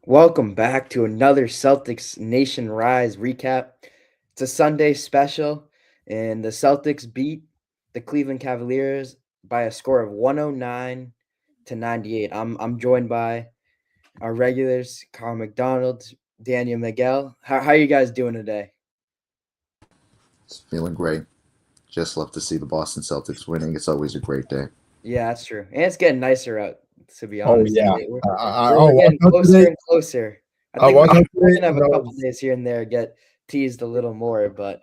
Welcome back to another Celtics Nation Rise recap. It's a Sunday special, and the Celtics beat the Cleveland Cavaliers by a score of 109-98. I'm joined by our regulars, Carl McDonald, Daniel Miguel. How are you guys doing today? It's feeling great. Just love to see the Boston Celtics winning. It's always a great day. Yeah, that's true. And it's getting nicer out, to be Oh honest. yeah, We're I getting walked out closer today. and closer. I I think walked out we're today, gonna have and a I couple was days here and there get teased a little more, but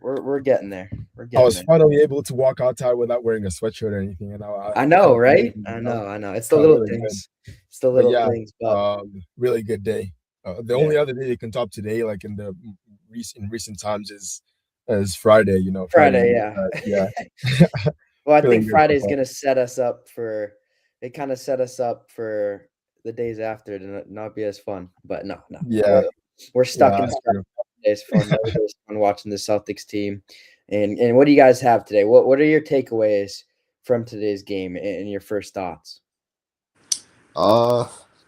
we're getting there. We're I getting was there. finally able to walk outside without wearing a sweatshirt or anything, and I it know, felt right? amazing, I know, I know. It's the felt little really good. things. It's the But little yeah, things, but really good day. The yeah. only other day they can top today, like in recent times, is Friday. Friday Friday, night. yeah. But yeah, Well, I think feeling good so Friday's far. gonna set us up for it kind of set us up for the days after to not be as fun. But no, no. Yeah, We're stuck yeah, in that's the true. days fun. Every day's fun watching the Celtics team. And what do you guys have today? What are your takeaways from today's game and your first thoughts? Uh,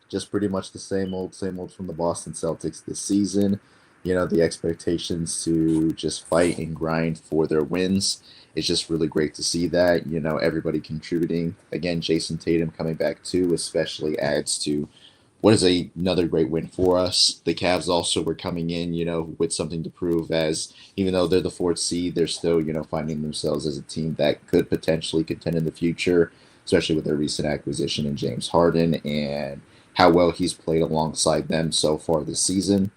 just pretty much the same old from the Boston Celtics this season. The expectations to just fight and grind for their wins. It's just really great to see that. Everybody contributing. Again, Jason Tatum coming back too, especially adds to what is another great win for us. The Cavs also were coming in, with something to prove as even though they're the fourth seed, they're still, finding themselves as a team that could potentially contend in the future, especially with their recent acquisition in James Harden and how well he's played alongside them so far this season.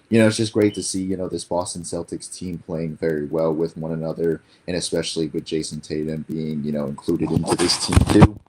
It's just great to see, this Boston Celtics team playing very well with one another, and especially with Jason Tatum being, included into this team too.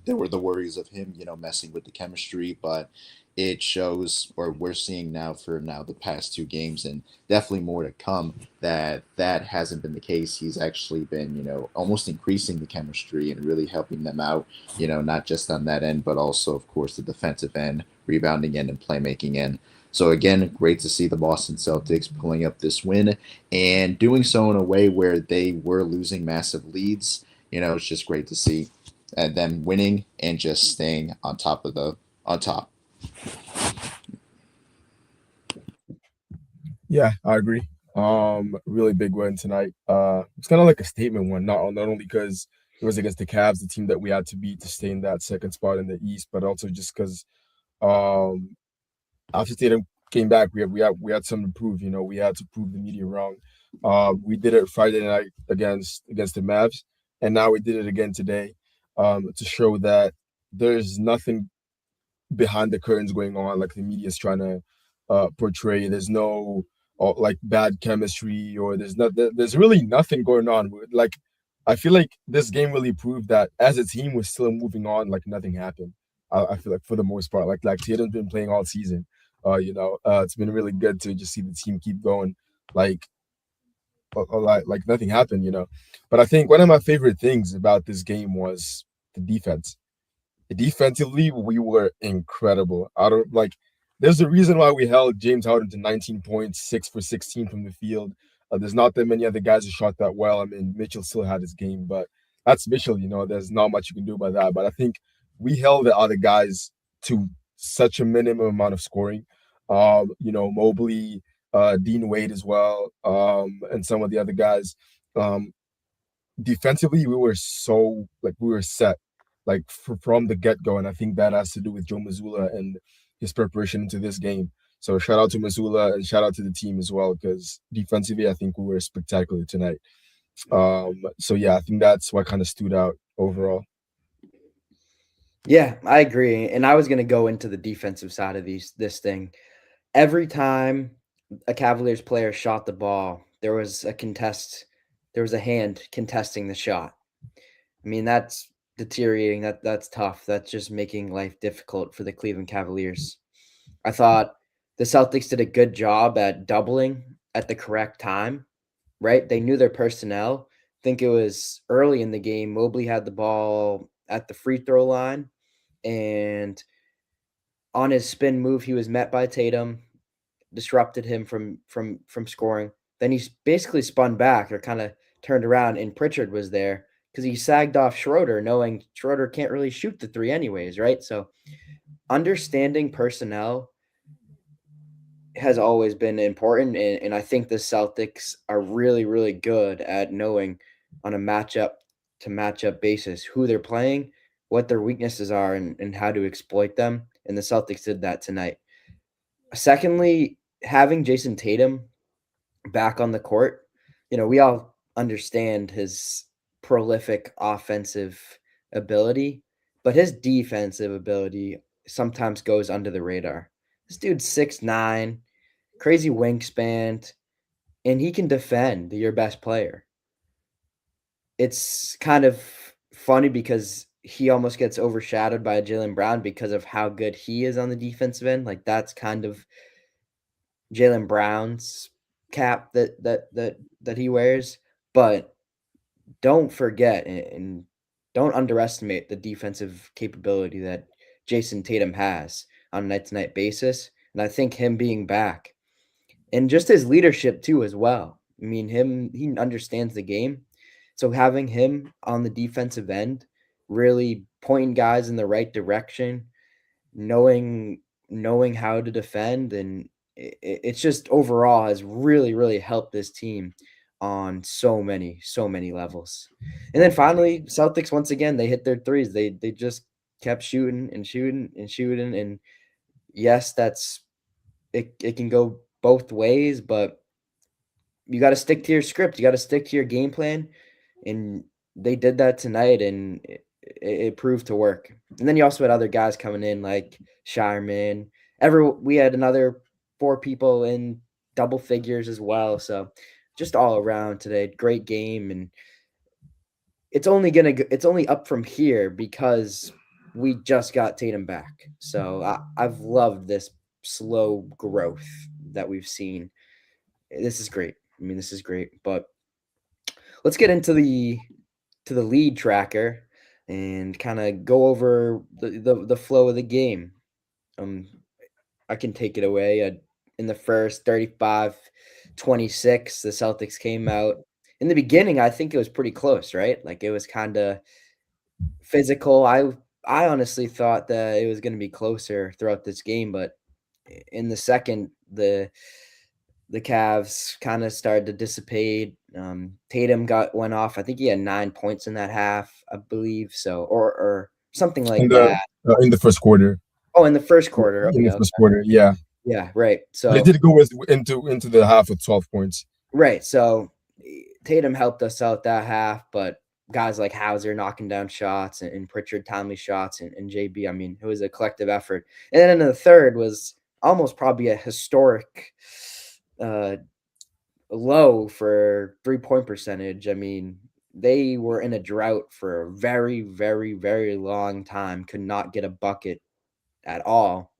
There were the worries of him, messing with the chemistry, but it shows, or we're seeing now for now the past two games, and definitely more to come, that hasn't been the case. He's actually been, almost increasing the chemistry and really helping them out, not just on that end, but also, of course, the defensive end, rebounding end, and playmaking end. So again, great to see the Boston Celtics pulling up this win and doing so in a way where they were losing massive leads. It's just great to see and them winning and just staying on top of the on top. Yeah, I agree. Really big win tonight. It's kind of like a statement one, not only because it was against the Cavs, the team that we had to beat to stay in that second spot in the East, but also just because um after Tatum came back, we had something to prove. We had to prove the media wrong. We did it Friday night against the Mavs, and now we did it again today, to show that there's nothing behind the curtains going on like the media is trying to portray. There's no like bad chemistry, or there's really nothing going on. Like I feel like this game really proved that as a team we're still moving on like nothing happened. I feel like for the most part, like Tatum's been playing all season. It's been really good to just see the team keep going, like like nothing happened. But I think one of my favorite things about this game was the defense. Defensively, we were incredible. I don't like. There's a reason why we held James Harden to 19 points, 6 for 16 from the field. There's not that many other guys who shot that well. I mean, Mitchell still had his game, but that's Mitchell. There's not much you can do about that. But I think we held the other guys to such a minimum amount of scoring. Mobley, Dean Wade as well, and some of the other guys. Um, Defensively, we were so like we were set like from the get-go, and I think that has to do with Joe Mazzulla and his preparation into this game. So shout out to Mazzulla and shout out to the team as well, because defensively I think we were spectacular tonight. So yeah, I think that's what kind of stood out overall. Yeah, I agree. And I was gonna go into the defensive side of this thing. Every time a Cavaliers player shot the ball, there was a hand contesting the shot. I mean, that's deteriorating. That's tough. That's just making life difficult for the Cleveland Cavaliers. I thought the Celtics did a good job at doubling at the correct time, right? They knew their personnel. I think it was early in the game. Mobley had the ball at the free throw line, and on his spin move, he was met by Tatum, disrupted him from scoring. Then he basically spun back or kind of turned around, and Pritchard was there because he sagged off Schroeder, knowing Schroeder can't really shoot the three anyways, right? So understanding personnel has always been important, and I think the Celtics are really, really good at knowing on a matchup to matchup basis who they're playing, what their weaknesses are, and how to exploit them. And the Celtics did that tonight. Secondly, having Jason Tatum back on the court, we all understand his prolific offensive ability, but his defensive ability sometimes goes under the radar. This dude's 6'9", crazy wingspan, and he can defend your best player. It's kind of funny because he almost gets overshadowed by Jaylen Brown because of how good he is on the defensive end. Like, that's kind of Jaylen Brown's cap that he wears, but don't forget and don't underestimate the defensive capability that Jason Tatum has on a night-to-night basis, and I think him being back and just his leadership too as well. I mean, he understands the game, so having him on the defensive end, really pointing guys in the right direction, knowing how to defend, and it's just overall has really, really helped this team on so many levels. And then finally, Celtics once again, they hit their threes. They just kept shooting and shooting and shooting. And yes, it can go both ways, but you got to stick to your script. You got to stick to your game plan, and they did that tonight, and it proved to work. And then you also had other guys coming in like Shireman. We had another 4 people in double figures as well. So just all around today, great game, and it's only up from here because we just got Tatum back. So I've loved this slow growth that we've seen. This is great. I mean, this is great. But let's get into the lead tracker and kind of go over the flow of the game. I can take it away. In the first 35-26, the Celtics came out. In the beginning, I think it was pretty close, right? Like, it was kind of physical. I honestly thought that it was going to be closer throughout this game, but in the second, the Cavs kind of started to dissipate. Tatum went off. I think he had 9 points in that half, I believe. So, or something like that. In the first quarter. Oh, in the first quarter. In the first quarter, yeah. Yeah, right. So they did go into the half with 12 points. Right. So Tatum helped us out that half, but guys like Hauser knocking down shots and Pritchard timely shots and JB, I mean, it was a collective effort. And then in the third was almost probably a historic low for 3-point percentage. I mean, they were in a drought for a very, very, very long time, could not get a bucket at all.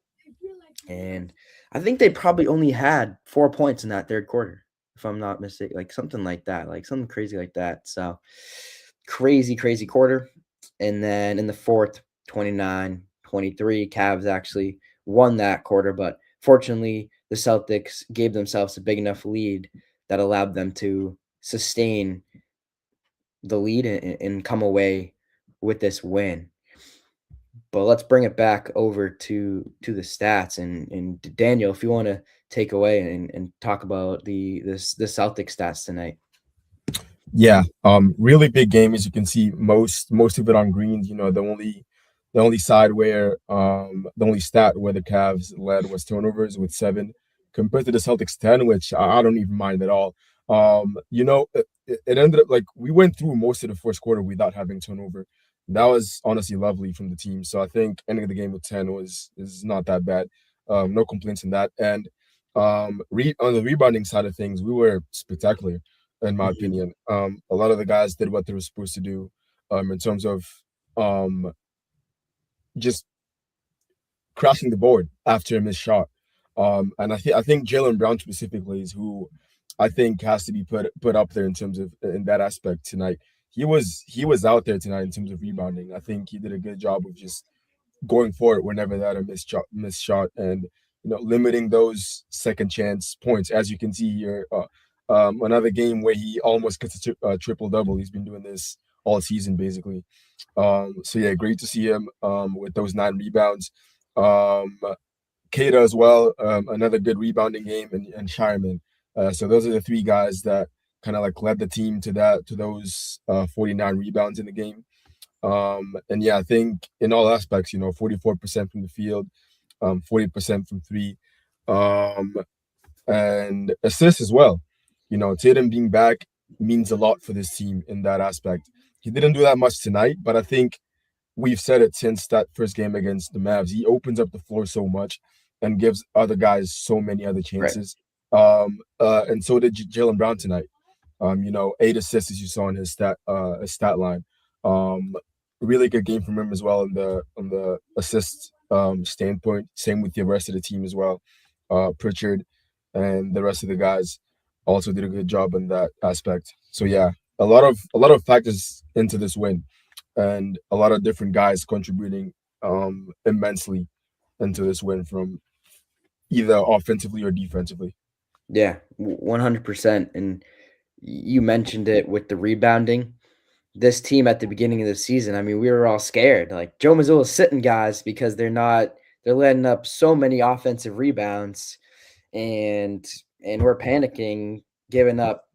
And I think they probably only had 4 points in that third quarter, if I'm not mistaken, like something like that, like something crazy like that. So crazy, crazy quarter. And then in the fourth, 29-23, Cavs actually won that quarter, but fortunately the Celtics gave themselves a big enough lead that allowed them to sustain the lead and come away with this win. But let's bring it back over to the stats, and Daniel, if you want to take away and talk about the Celtics stats tonight. Yeah, really big game, as you can see. Most of it on greens. You know, the only side where the only stat where the Cavs led was turnovers with 7, compared to the Celtics 10, which I don't even mind at all. You know, it ended up like we went through most of the first quarter without having turnover. That was honestly lovely from the team. So I think ending the game with 10 is not that bad. No complaints in that. And on the rebounding side of things, we were spectacular, in my opinion. A lot of the guys did what they were supposed to do, in terms of just crashing the board after a missed shot. And I think Jaylen Brown specifically is who I think has to be put up there in terms of in that aspect tonight. He was out there tonight in terms of rebounding. I think he did a good job of just going for it whenever that a missed shot, and limiting those second chance points. As you can see here, another game where he almost gets a triple double. He's been doing this all season basically. So yeah, great to see him with those 9 rebounds. Um, Caires as well, another good rebounding game, and Shireman. So those are the three guys that kind of like led the team to those 49 rebounds in the game. And yeah, I think in all aspects, 44% from the field, 40% from three, um, and assists as well. Tatum being back means a lot for this team in that aspect. He didn't do that much tonight, but I think we've said it since that first game against the Mavs. He opens up the floor so much and gives other guys so many other Right. chances. And so did Jalen Brown tonight. 8 assists as you saw in his stat line. Um, really good game from him as well on the assist standpoint. Same with the rest of the team as well. Pritchard and the rest of the guys also did a good job in that aspect. So yeah, a lot of factors into this win, and a lot of different guys contributing immensely into this win from either offensively or defensively. Yeah, 100%. And you mentioned it with the rebounding. This team at the beginning of the season, I mean, we were all scared. Like Joe Mazzulla's sitting guys because they're letting up so many offensive rebounds, and we're panicking, giving up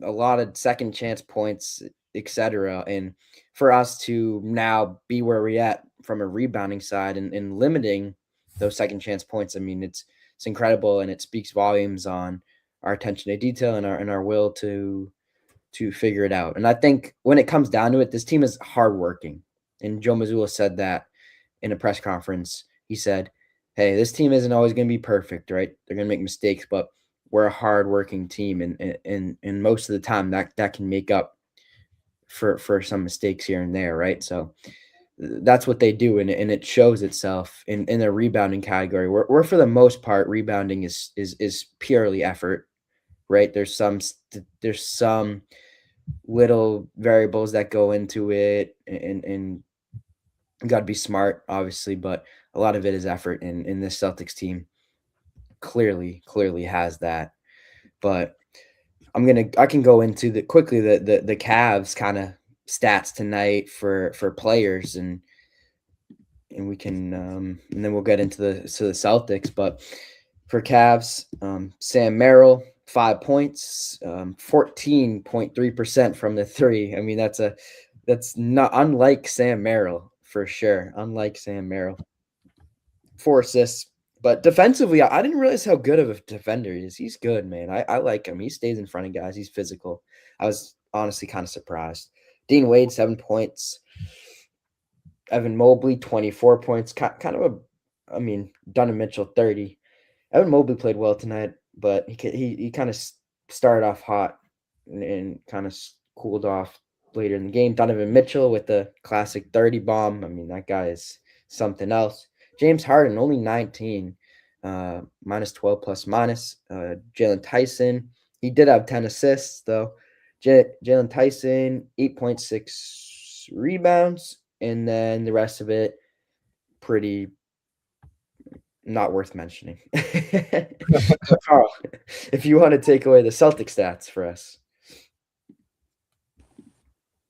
a lot of second chance points, etc. And for us to now be where we're at from a rebounding side and limiting those second chance points, I mean, it's incredible, and it speaks volumes on our attention to detail and our will to figure it out. And I think when it comes down to it, this team is hardworking. And Joe Mazzulla said that in a press conference. He said, "Hey, this team isn't always going to be perfect, right? They're going to make mistakes, but we're a hardworking team, and most of the time that can make up for some mistakes here and there, right? So that's what they do, and it shows itself in their rebounding category. Where for the most part, rebounding is purely effort, right? There's some little variables that go into it, and you got to be smart, obviously, but a lot of it is effort, and this Celtics team clearly has that. But I can go into the Cavs kind of stats tonight for players, and we can and then we'll get into the Celtics. But for Cavs, Sam Merrill, 5 points, 14.3% from the three. I mean, that's not unlike Sam Merrill for sure. Unlike Sam Merrill. 4 assists. But defensively, I didn't realize how good of a defender he is. He's good, man. I like him. He stays in front of guys. He's physical. I was honestly kind of surprised. Dean Wade, 7 points. Evan Mobley, 24 points. Kind of Donovan Mitchell, 30. Evan Mobley played well tonight, but he kind of started off hot and kind of cooled off later in the game. Donovan Mitchell with the classic 30 bomb. I mean, that guy is something else. James Harden, only 19, minus 12 plus minus. Jalen Tyson, he did have 10 assists, though. Jalen Tyson, 8.6 rebounds, and then the rest of it, pretty not worth mentioning. Carl, if you want to take away the Celtic stats for us.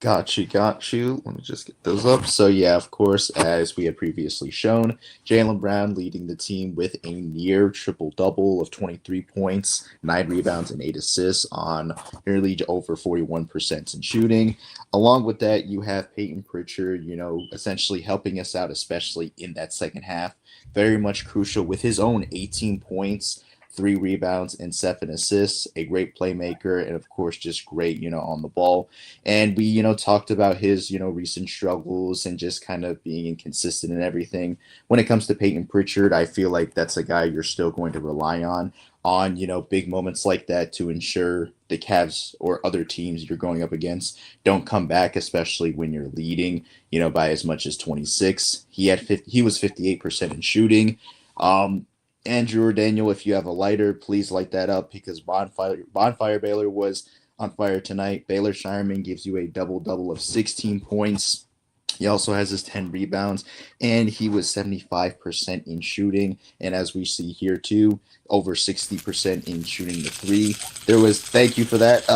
Got you. Let me just get those up. So, yeah, of course, as we had previously shown, Jaylen Brown leading the team with a near triple-double of 23 points, 9 rebounds, and 8 assists on nearly over 41% in shooting. Along with that, you have Peyton Pritchard, essentially helping us out, especially in that second half. Very much crucial with his own 18 points, 3 rebounds, and 7 assists. A great playmaker, and of course, just great, on the ball. And we, talked about his, recent struggles and just kind of being inconsistent and everything. When it comes to Peyton Pritchard, I feel like that's a guy you're still going to rely on, big moments like that to ensure the Cavs or other teams you're going up against don't come back, especially when you're leading, by as much as 26. He was 58% in shooting. Andrew or Daniel, if you have a lighter, please light that up because Bonfire Baylor was on fire tonight. Baylor Shireman gives you a double-double of 16 points. He also has his 10 rebounds, and he was 75% in shooting. And as we see here, too, over 60% in shooting the three. Thank you for that.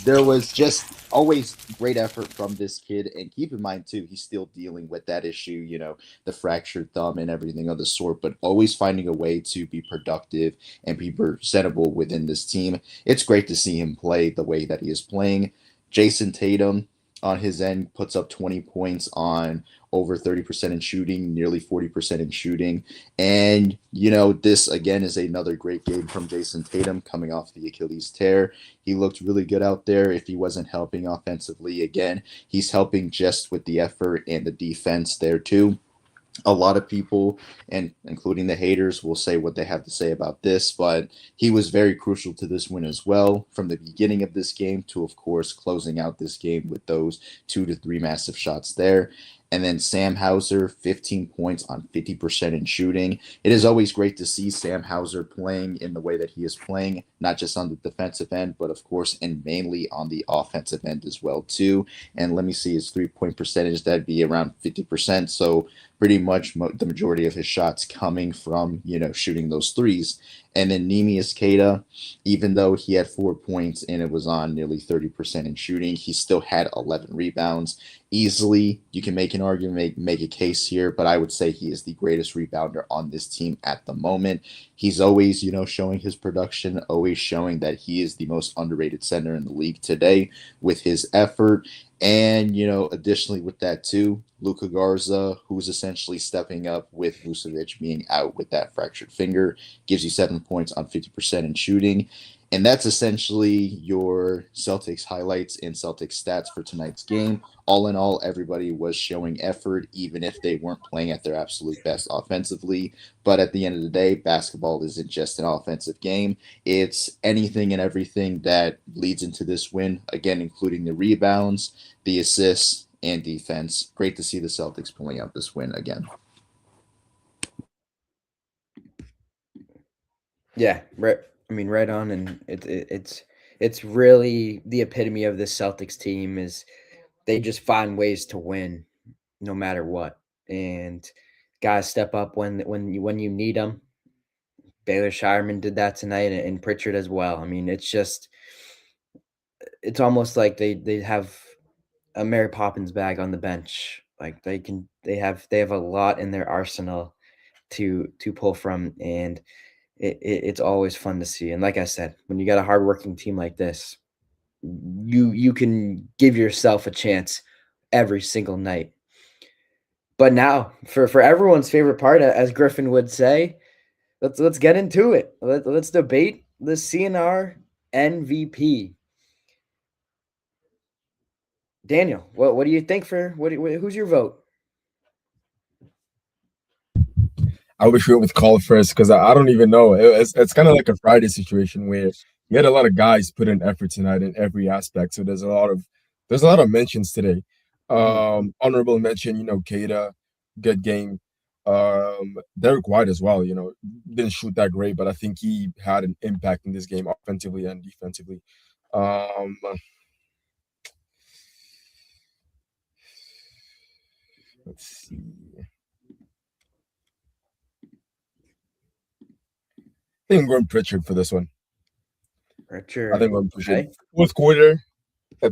There was just always great effort from this kid. And keep in mind, too, he's still dealing with that issue, the fractured thumb and everything of the sort, but always finding a way to be productive and be presentable within this team. It's great to see him play the way that he is playing. Jason Tatum on his end puts up 20 points on over 30% in shooting, nearly 40% in shooting. And, this again is another great game from Jason Tatum coming off the Achilles tear. He looked really good out there. If he wasn't helping offensively, again, he's helping just with the effort and the defense there too. A lot of people, and including the haters, will say what they have to say about this, but he was very crucial to this win as well, from the beginning of this game to, of course, closing out this game with those 2 to 3 massive shots there. And then Sam Hauser, 15 points on 50% in shooting. It is always great to see Sam Hauser playing in the way that he is playing, not just on the defensive end, but of course, and mainly on the offensive end as well, too. And let me see his 3-point percentage. That'd be around 50%. So pretty much the majority of his shots coming from, shooting those threes. And then Neemias Queta, even though he had 4 points and it was on nearly 30% in shooting, he still had 11 rebounds. Easily, you can make an argument, make a case here, but I would say he is the greatest rebounder on this team at the moment. He's always, showing his production, always showing that he is the most underrated center in the league today with his effort. And, additionally with that too, Luka Garza, who's essentially stepping up with Vucevic being out with that fractured finger, gives you 7 points on 50% in shooting. And that's essentially your Celtics highlights and Celtics stats for tonight's game. All in all, everybody was showing effort, even if they weren't playing at their absolute best offensively. But at the end of the day, basketball isn't just an offensive game. It's anything and everything that leads into this win, again, including the rebounds, the assists, and defense. Great to see the Celtics pulling out this win again. Yeah, right. I mean, right on, and it's really the epitome of this Celtics team is they just find ways to win no matter what, and guys step up when you need them. Baylor Shireman did that tonight, and Pritchard as well. I mean, it's almost like they have a Mary Poppins bag on the bench. Like they have a lot in their arsenal to pull from, and it's always fun to see. And like I said, when you got a hardworking team like this, you can give yourself a chance every single night. But now, for everyone's favorite part, as Griffin would say, let's get into it. Let's debate the CNR MVP. Daniel, what do you think who's your vote? I wish we went with call first because I don't even know. It's kind of like a Friday situation where you had a lot of guys put in effort tonight in every aspect. So there's a lot of mentions today. Honorable mention, Queta, good game. Derek White as well, didn't shoot that great, but I think he had an impact in this game offensively and defensively. Let's see. I think I'm going Pritchard for this one. Pritchard. I think I'm going Pritchard. Okay. Fourth quarter,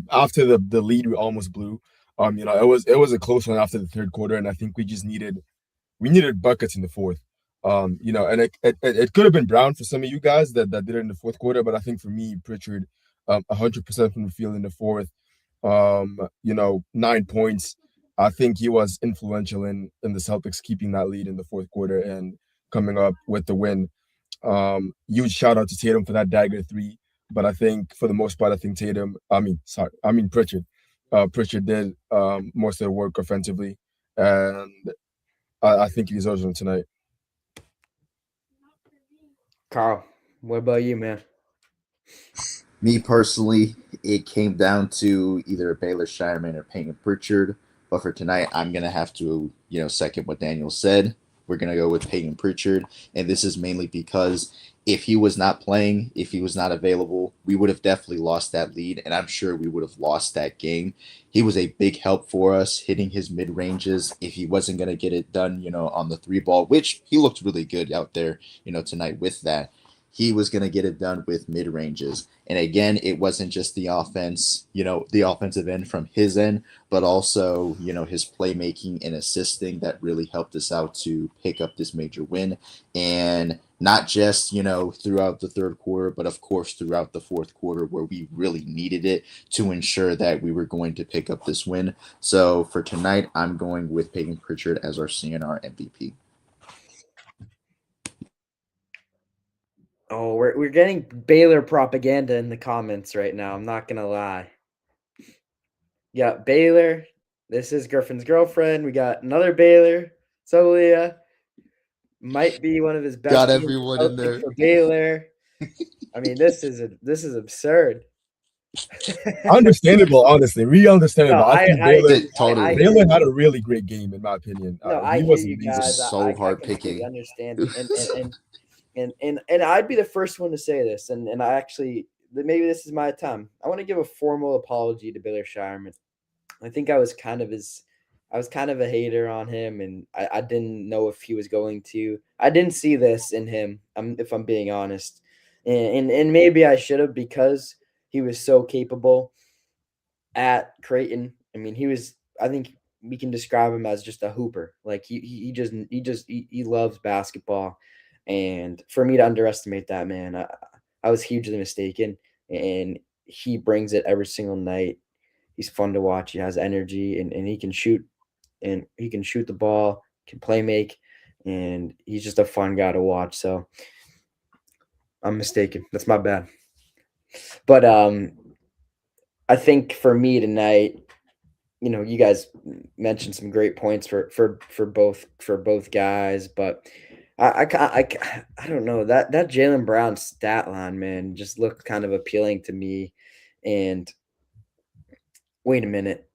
after the lead we almost blew. It was a close one after the third quarter, and I think we needed buckets in the fourth. And it could have been Brown for some of you guys that did it in the fourth quarter, but I think for me, Pritchard, 100% from the field in the fourth. 9 points. I think he was influential in the Celtics keeping that lead in the fourth quarter and coming up with the win. Huge shout out to Tatum for that dagger 3, but I think for the most part, Pritchard. Pritchard did most of the work offensively, and I think he deserves them tonight. Carl, what about you, man? Me personally, it came down to either Baylor Shireman or Payton Pritchard. But for tonight, I'm going to have to, second what Daniel said. We're going to go with Payton Pritchard. And this is mainly because if he was not playing, if he was not available, we would have definitely lost that lead. And I'm sure we would have lost that game. He was a big help for us hitting his mid-ranges. If he wasn't going to get it done, on the 3 ball, which he looked really good out there, tonight with that. he was going to get it done with mid ranges. And again, it wasn't just the offense, the offensive end from his end, but also, his playmaking and assisting that really helped us out to pick up this major win. And not just, throughout the third quarter, but of course throughout the fourth quarter where we really needed it to ensure that we were going to pick up this win. So for tonight, I'm going with Peyton Pritchard as our CNR MVP. Oh, we're getting Baylor propaganda in the comments right now. I'm not gonna lie. Yeah, Baylor. This is Griffin's girlfriend. We got another Baylor. Solia might be one of his best. Got everyone in there for Baylor. I mean, this is absurd. Understandable, honestly, really understandable. No, I think Baylor had a really great game, in my opinion. No, I hear you guys. So hard picking. Understand, and I'd be the first one to say this, and I actually maybe this is my time. I want to give a formal apology to Baylor Shireman. I think I was kind of a hater on him, and I didn't know if he was going to. I didn't see this in him, if I'm being honest, and maybe I should have, because he was so capable at Creighton. I mean, I think we can describe him as just a hooper. Like he loves basketball, and for me to underestimate that man, I was hugely mistaken. And he brings it every single night. He's fun to watch. He has energy, and he can shoot, and he can shoot the ball, can play make, and he's just a fun guy to watch. So I'm mistaken. That's my bad. But I think for me tonight, you guys mentioned some great points for both guys, but I don't know, that Jaylen Brown stat line, man, just looked kind of appealing to me. And wait a minute,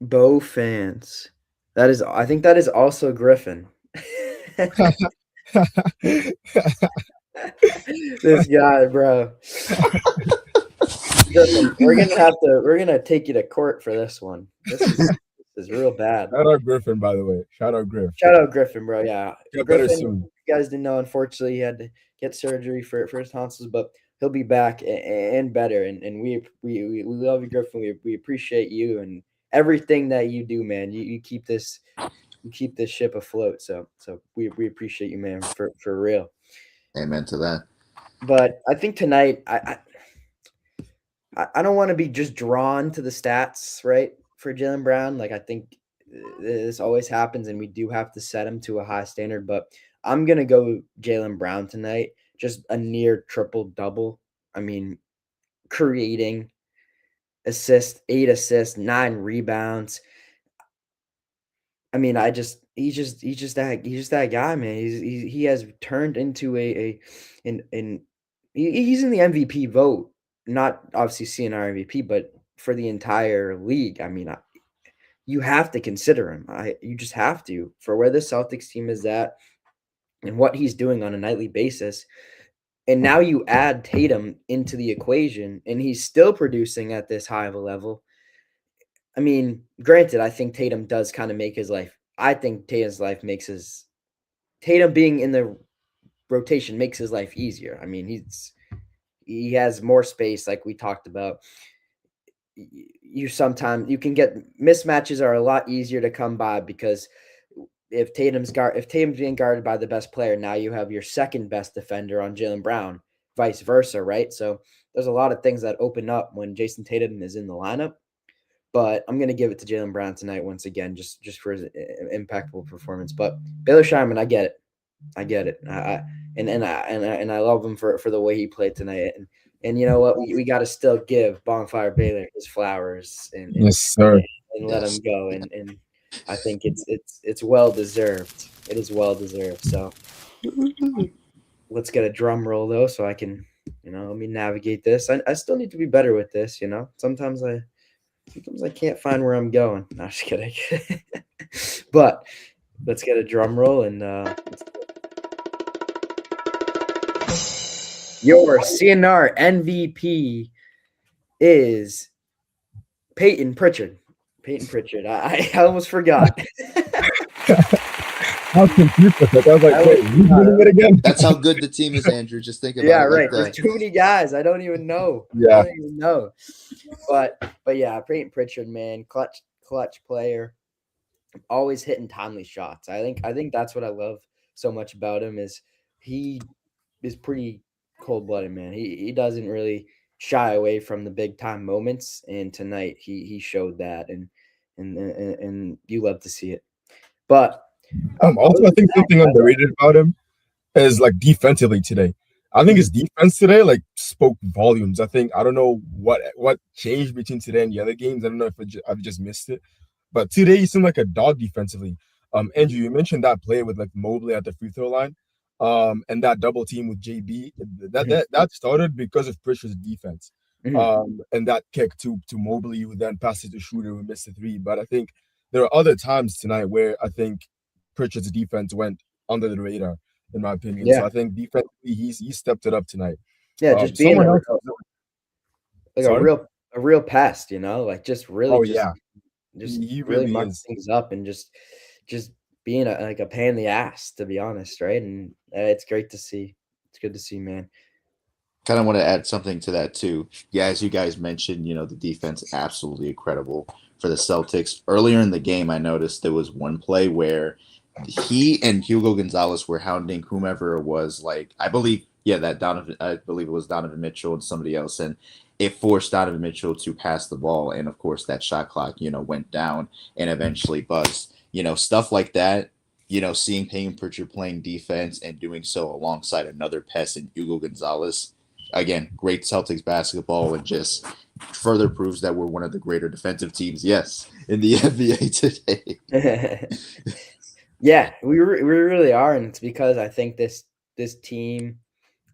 Bo fans, I think that is also Griffin. This guy, bro. We're gonna take you to court for this one. This is real bad. Shout out Griffin, by the way. Shout out Griffin, bro. Yeah, Griffin, soon. You guys didn't know. Unfortunately, he had to get surgery for his tonsils, but he'll be back and better. And we love you, Griffin. We appreciate you and everything that you do, man. You keep this ship afloat. So we appreciate you, man, for real. Amen to that. But I think tonight, I don't want to be just drawn to the stats, right, for Jaylen Brown. Like, I think this always happens, and we do have to set him to a high standard. But I'm going to go Jaylen Brown tonight, just a near triple-double. I mean, creating, 8 assists, 9 rebounds. I mean, he's just that guy, man. He has turned into he's in the MVP vote, not obviously CNR MVP, but for the entire league. I mean, you have to consider him. You just have to, for where the Celtics team is at and what he's doing on a nightly basis. And now you add Tatum into the equation, and he's still producing at this high of a level. I mean, granted, I think Tatum does kind of make his life. I think Tatum being in the rotation makes his life easier. I mean, he has more space, like we talked about. You can get mismatches are a lot easier to come by, because if Tatum's being guarded by the best player, now you have your second best defender on Jaylen Brown, vice versa, right? So there's a lot of things that open up when Jason Tatum is in the lineup. But I'm going to give it to Jaylen Brown tonight once again, just for his impactful performance. But Baylor Shireman, I get it. And I love him for the way he played tonight. And you know what? We got to still give Bonfire Baylor his flowers and yes, sir, and let him go. And I think it's well deserved. It is well deserved. So let's get a drum roll though, so I can let me navigate this. I still need to be better with this. Sometimes I can't find where I'm going. No, just kidding. But let's get a drum roll and your CNR MVP is Peyton Pritchard. I almost forgot. I was confused for a second. I was like, I wait, was who's not. winning it again? That's how good the team is, Andrew. Just think about Yeah, it like right. There's that. too many guys. I don't even know. I Yeah. don't even know. But yeah, Peyton Pritchard, man, clutch player, always hitting timely shots. I think that's what I love so much about him is he is pretty cold blooded, man. He doesn't really shy away from the big time moments, and tonight he showed that, and you love to see it. But other Also, I than think that, something underrated about him is like defensively today. I think his defense today like spoke volumes. I don't know what changed between today and the other games. I don't know if I've just missed it, but today he seemed like a dog defensively. Andrew, you mentioned that play with like Mobley at the free throw line, and that double team with JB. That started because of Pritchard's defense, and that kick to Mobley, who then passed it to Shooter, who missed the three. But I think there are other times tonight where I think Pritchard's defense went under the radar, in my opinion. So yeah, I think defensively, he stepped it up tonight. yeah, just being Someone else, like sorry. a real pest, like just really Oh yeah, just he really really muck is. things up and just being like a pain in the ass, to be honest, right? And it's great to see. It's good to see, man. Kind of want to add something to that too. Yeah, as you guys mentioned, the defense absolutely incredible for the Celtics. Earlier in the game, I noticed there was one play where he and Hugo Gonzalez were hounding whomever it was. Like I believe, yeah, that Donovan. I believe it was Donovan Mitchell and somebody else, and it forced Donovan Mitchell to pass the ball. And of course, that shot clock, went down and eventually buzzed. Stuff like that. Seeing Payne Pritchard playing defense and doing so alongside another pest in Hugo Gonzalez, again, great Celtics basketball and just further proves that we're one of the greater defensive teams, yes, in the NBA today. Yeah, we really are, and it's because I think this team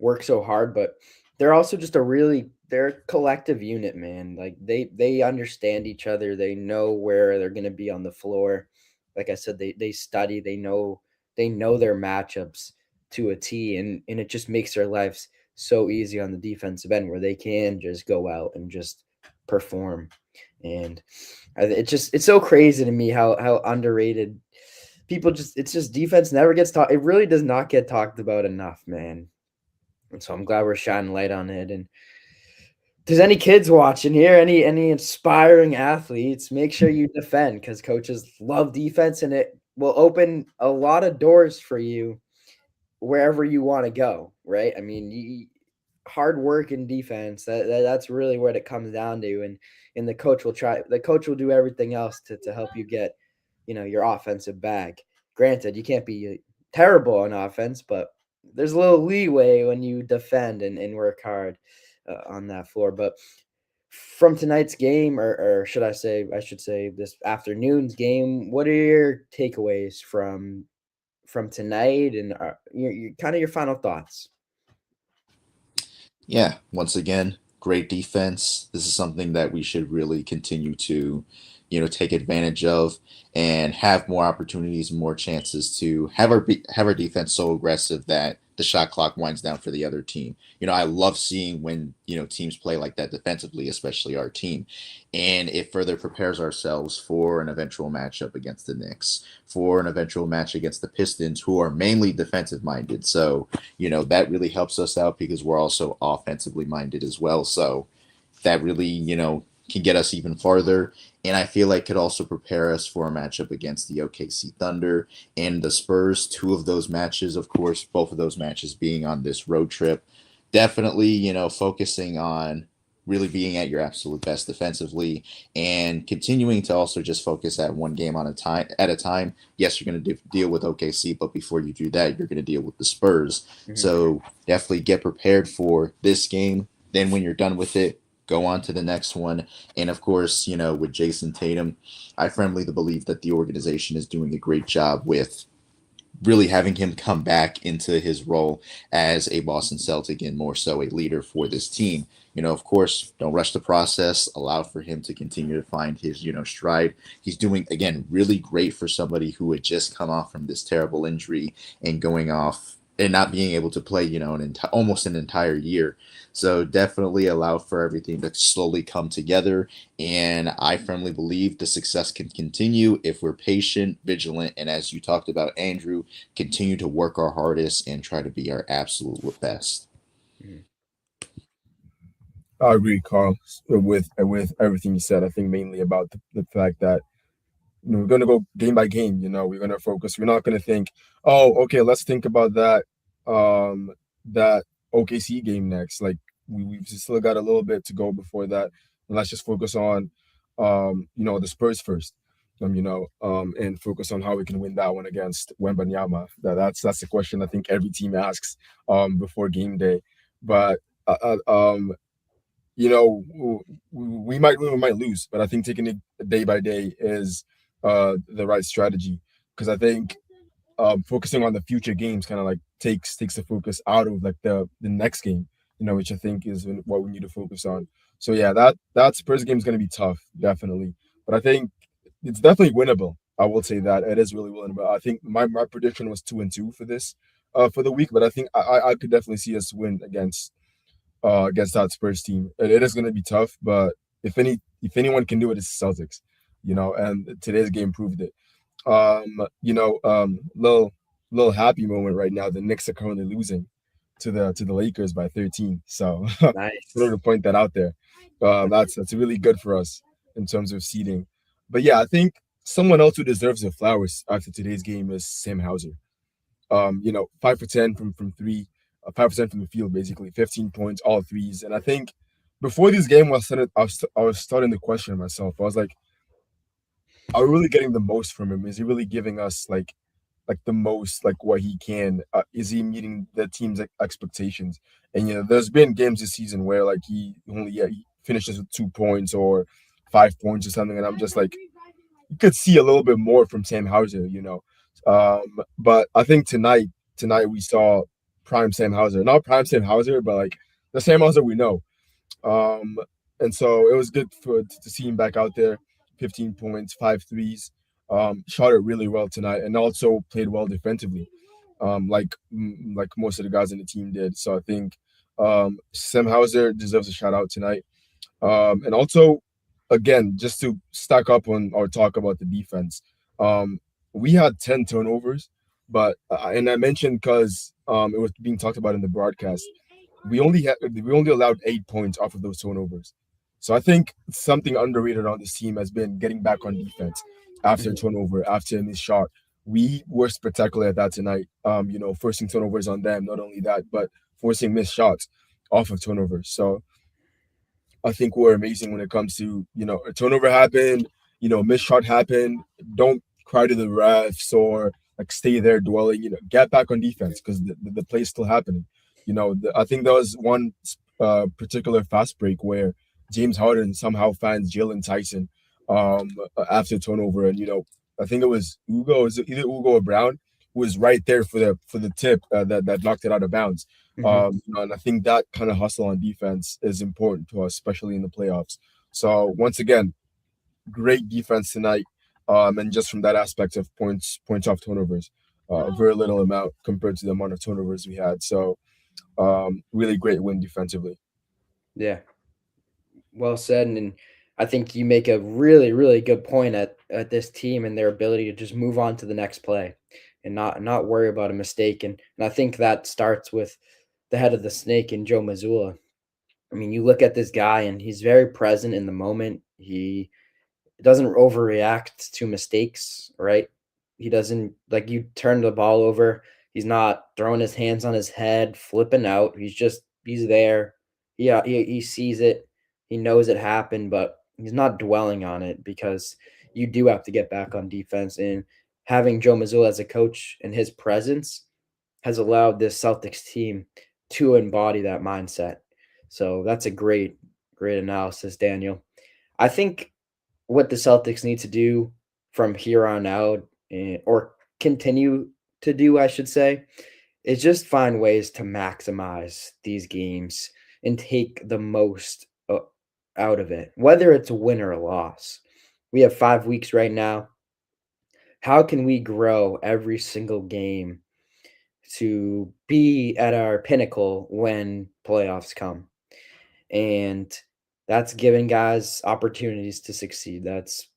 works so hard, but they're also just they're a collective unit, man. Like they understand each other. They know where they're going to be on the floor. Like I said, they study. They know their matchups to a T, and it just makes their lives so easy on the defensive end where they can just go out and just perform. And it's so crazy to me how underrated people just it's just defense never gets talked. It really does not get talked about enough, man. And so I'm glad we're shining light on it. And if there's any kids watching here, any inspiring athletes, make sure you defend because coaches love defense and it will open a lot of doors for you wherever you want to go, right? I mean, hard work and defense, that's really what it comes down to. And the coach will do everything else to help you get, your offensive bag. Granted, you can't be terrible on offense, but there's a little leeway when you defend and work hard on that floor. But from tonight's game, or I should say this afternoon's game, what are your takeaways from tonight and your kind of your final thoughts? Yeah, once again, great defense. This is something that we should really continue to, take advantage of and have more opportunities and more chances to have our defense so aggressive that the shot clock winds down for the other team. I love seeing when, teams play like that defensively, especially our team. And it further prepares ourselves for an eventual matchup against the Knicks, for an eventual match against the Pistons, who are mainly defensive minded. So, that really helps us out because we're also offensively minded as well. So that really, can get us even farther. And I feel like could also prepare us for a matchup against the OKC Thunder and the Spurs. Two of those matches, of course, both of those matches being on this road trip. Definitely, focusing on really being at your absolute best defensively and continuing to also just focus at one game on a time at a time. Yes, you're going to deal with OKC, but before you do that, you're going to deal with the Spurs. Mhm. So definitely get prepared for this game. Then when you're done with it, go on to the next one. And of course, with Jason Tatum, I firmly believe that the organization is doing a great job with really having him come back into his role as a Boston Celtic and more so a leader for this team. Of course, don't rush the process. Allow for him to continue to find his, stride. He's doing, again, really great for somebody who had just come off from this terrible injury and going off and not being able to play, almost an entire year. So definitely allow for everything to slowly come together. And I firmly believe the success can continue if we're patient, vigilant, and as you talked about, Andrew, continue to work our hardest and try to be our absolute best. Mhm. I agree, Carl, with everything you said. I think mainly about the fact that we're going to go game by game. We're going to focus. We're not going to think, oh, okay, let's think about that OKC game next. Like we've still got a little bit to go before that. And let's just focus on, the Spurs first. And focus on how we can win that one against Wembanyama. That's the question I think every team asks before game day. But you know, we might win, we might lose, but I think taking it day by day is the right strategy because I think focusing on the future games kind of like takes the focus out of like the next game, which I think is what we need to focus on. So yeah, that Spurs game is going to be tough, definitely, but I think it's definitely winnable. I will say that it is really winnable. I think my prediction was 2-2 for this for the week, but I think I could definitely see us win against that Spurs team. It is going to be tough, but if anyone can do it, it's the Celtics, and today's game proved it. Little happy moment right now. The Knicks are currently losing to the Lakers by 13. So wanted Nice. to point that out there. That's really good for us in terms of seeding. But yeah, I think someone else who deserves the flowers after today's game is Sam Hauser. 5 for 10 from three, 5% from the field, basically 15 points, all threes. And I think before this game I was starting to question myself. I was like, are we really getting the most from him? Is he really giving us like the most like what he can? Is he meeting the team's expectations? And there's been games this season where like he finishes with 2 points or 5 points or something, and I'm just like, you could see a little bit more from Sam Hauser. But I think tonight we saw prime Sam Hauser, not prime Sam Hauser, but like the Sam Hauser we know. Um, and so it was good to see him back out there, 15 points, five threes. Shot it really well tonight, and also played well defensively, like most of the guys in the team did. So I think Sam Hauser deserves a shout out tonight. And also, again, just to stack up on or talk about the defense, we had 10 turnovers, but and I mentioned because it was being talked about in the broadcast, we only allowed 8 points off of those turnovers. So I think something underrated on this team has been getting back on defense after a Mhm. turnover, after a missed shot. We were spectacular at that tonight. Forcing turnovers on them. Not only that, but forcing missed shots off of turnovers. So I think we're amazing when it comes to, a turnover happened, missed shot happened. Don't cry to the refs or like stay there dwelling, get back on defense because the play is still happening. I think there was one particular fast break where James Harden somehow finds Jalen Tyson after turnover. And, I think it was Ugo, is it either Ugo or Brown, who was right there for the tip that knocked it out of bounds. Mhm. And I think that kind of hustle on defense is important to us, especially in the playoffs. So once again, great defense tonight. And just from that aspect of points off turnovers, very little amount compared to the amount of turnovers we had. So really great win defensively. Yeah. Well said. And I think you make a really, really good point at this team and their ability to just move on to the next play and not worry about a mistake. And I think that starts with the head of the snake and Joe Mazzulla. I mean, you look at this guy and he's very present in the moment. He doesn't overreact to mistakes, right? He doesn't like you turn the ball over. He's not throwing his hands on his head, flipping out. He's there. Yeah, he sees it. He knows it happened, but he's not dwelling on it because you do have to get back on defense. And having Joe Mazzulla as a coach and his presence has allowed this Celtics team to embody that mindset. So that's a great analysis, Daniel. I think what the Celtics need to do from here on out, or continue to do, I should say, is just find ways to maximize these games and take the most out of it, whether it's a win or a loss. We have 5 weeks right now. How can we grow every single game to be at our pinnacle when playoffs come. And that's giving guys opportunities to succeed. That's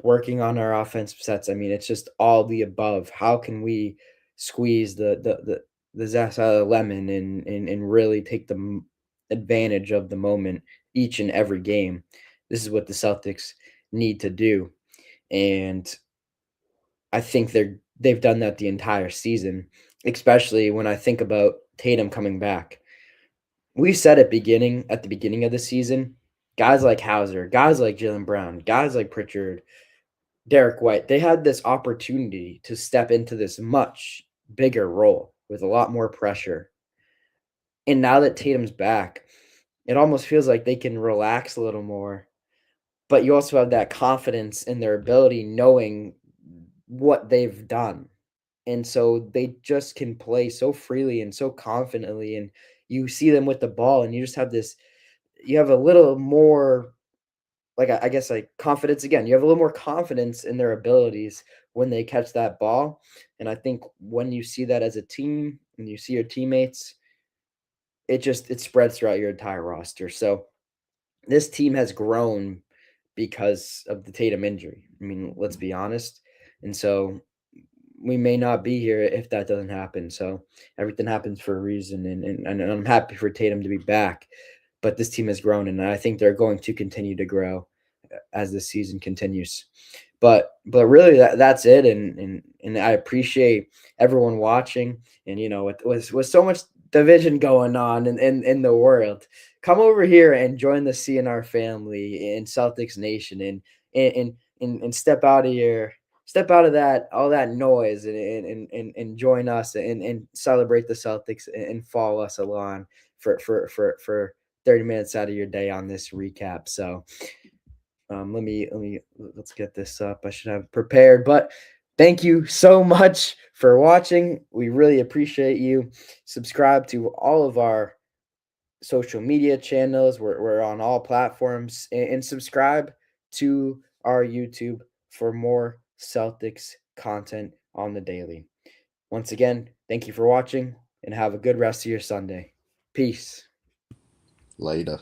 working on our offensive sets. I mean, it's just all the above. How can we squeeze the zest out of the lemon and really take the advantage of the moment each and every game? This is what the Celtics need to do, and I think they've done that the entire season, especially when I think about Tatum coming back. We said at the beginning of the season, guys like Hauser, guys like Jalen Brown, guys like Pritchard, Derek White, they had this opportunity to step into this much bigger role with a lot more pressure. And now that Tatum's back, it almost feels like they can relax a little more. But you also have that confidence in their ability, knowing what they've done. And so they just can play so freely and so confidently. And you see them with the ball, and you just have this, you have a little more, like, I guess, like confidence again. You have a little more confidence in their abilities when they catch that ball. And I think when you see that as a team and you see your teammates, it spreads throughout your entire roster. So this team has grown because of the Tatum injury. I mean, let's be honest. And so we may not be here if that doesn't happen. So everything happens for a reason, and I'm happy for Tatum to be back. But this team has grown, and I think they're going to continue to grow as the season continues. But really that's it, and I appreciate everyone watching. And with so much division going on in the world, come over here and join the CNR family in Celtics Nation, and step out of that all that noise, and join us and celebrate the Celtics, and follow us along for 30 minutes out of your day on this recap. So let's get this up. I should have prepared, but thank you so much for watching. We really appreciate you. Subscribe to all of our social media channels. We're on all platforms, and subscribe to our YouTube for more Celtics content on the daily. Once again, thank you for watching, and have a good rest of your Sunday. Peace. Later.